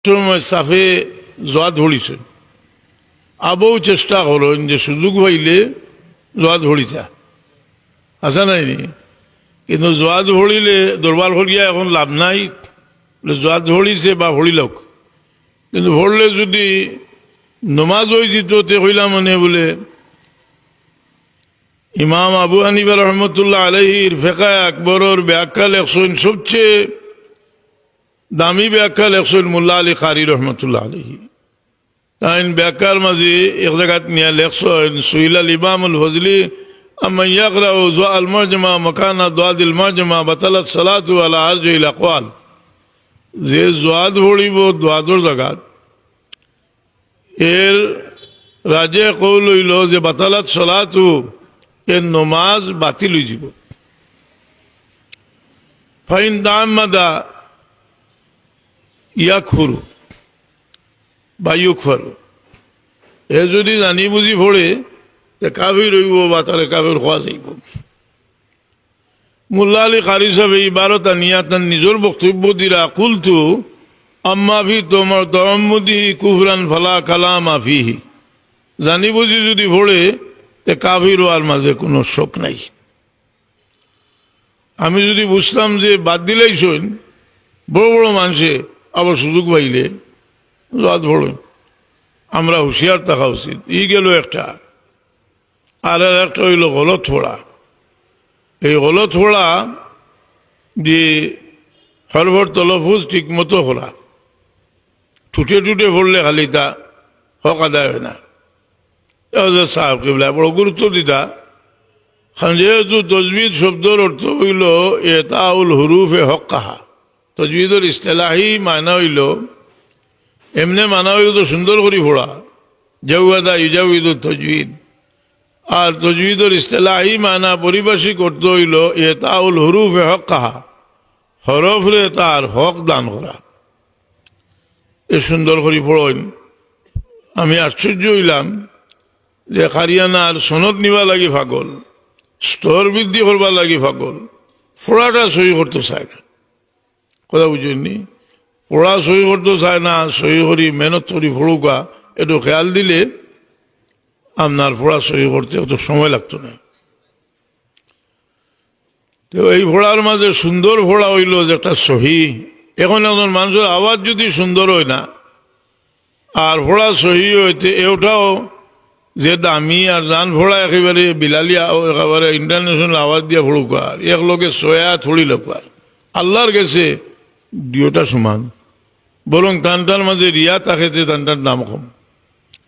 সময় সাফে জোয়া ধরিছে আবও চেষ্টা করেন যে সুযোগ হইলে জোয়া ধরিতা আসা নাই নি, কিন্তু জোয়া ধরিলে দরবার হরিয়া এখন লাভ নাই। জোয়া ধরিছে বা হরিলক, কিন্তু ভরলে যদি নমাজ হয়ে যেত তে হইলা মানে বলে ইমাম আবু হানিফা রহমতুল্লাহ আলাইহির ফিকহ আকবরের ব্যাখ্যা লেখছেন, সবচেয়ে দামি ব্যাখ্যা লেখছেন মোল্লা আলী কারি রহমতুল্লাহ আলাইহি। তাই ব্যাখ্যার মাঝে এক জায়গাত নিয়ে লেখছেন সুইলাল ইমামুল ফজলি আম্মা ইয়াকরাউ যুআল মুজমা মাকানা দুআদিল মুজমা বাতালাত সালাতু আলা আরজিল আকওয়াল, যে জোয়াদ পড়িব দোয়াদর জায়গাত এর রাজে কৌল হইল যে বাতালাত সালাতু এর নমাজ বাতিল হয়ে যাব। ফাইন দামাদা ইয়াকফুরু বা ইউকফারু, এ যদি জানি বুঝি পড়ে কাফির হইব বা তাহলে কাফির হওয়া যাইব। মোল্লা আলী কারি সাহেব এই বারোটা নিয়াতান নিজের বক্তব্য দিরা কুলতু আম্মা ফি তোমার তরম্মুদি কুফরান ফালা কালামা ফিহি, জানি বুঝি যদি পড়ে তে কাফির হওয়ার মাঝে কোনো শোক নাই। আমি যদি বুঝতাম যে বাদ দিলেই শোন বড় বড় মানুষে আবার সুযোগ পাইলে জোয়াদ পড়েন, আমরা হুঁশিয়ার থাকা উচিত। ই গেল একটা, আর একটা হইল গলত ফোড়া। এই গলত ফোড়া যে হরভর তলফুজ ঠিক মতো ফোড়া, ঠুটে ঠুটে পড়লে খালি তা হক আদায় হয় না। সাহেব কেবলা বড় গুরুত্ব দিতা, যেহেতু তজবিদ শব্দের অর্থ হইল এতাউল হুরুফে হক কাহা। তজবিদের ইস্তেলাহি মানা হইল এমনি মানা হইল তো সুন্দর করে ফোড়া, জাউদা ইউজাউদ তজবিদ। আর তজবিদের ইস্তেলাহি মানা পরিভাষিক অর্থ হইল এতাউল হুরুফে হক কাহা, হরফরে তার হক দান করা। এ সুন্দর করে ফোড়েন। আমি আশ্চর্য হইলাম যে হারিয়ানার সনদ নিবা লাগি পাগল, স্তর বৃদ্ধি করবার লাগি পাগল, ফোড়াটা সহি করতে চায় না। কথা বুঝেননি? পড়া সহি করতে চায় না, সহি করি মেহনত করি ফোড়ুকা, একটু খেয়াল দিলে আপনার ফোড়া সহি করতে অত সময় লাগতো না। তো এই ফোড়ার মাঝে সুন্দর ফোড়া হইল যে একটা সহি। এখন একজন মানুষের আওয়াজ যদি সুন্দর হয় না আর ফোড়া সহি হইতে এটাও যে দামি আর জান ফোড়া একেবারে বিলালি একেবারে ইন্টারন্যাশনাল আওয়াজ দিয়ে ফোড়ুকা, এক লোকে সয়া থড়ি লোকা, আল্লাহর গেছে দুটা সমান। বরং টানটার মাঝে রিয়া তাকেতে টানটার দাম কম।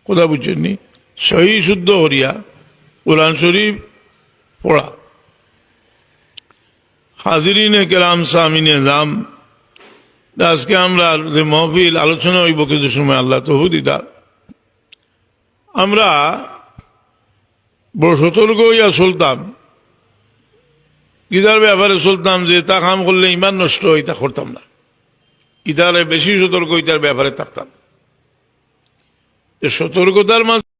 কথা বুঝছেননি? সহি শুদ্ধ হরিয়া কোরআন শরীফ পড়া। হাজিরিনে কেরাম সামিনে জাম, আজকে আমরা যে মহফিল আলোচনা হইব কিছু সময় আল্লাহ তৌফিক, আমরা বড় সতর্ক হইয়া চলতাম। ইদার ব্যাপারে চলতাম যে তা কাম করলে ইমান নষ্ট হয়, তা করতাম না। ইদারে বেশি সতর্ক ইতার ব্যাপারে থাকতাম। সতর্কতার মাঝে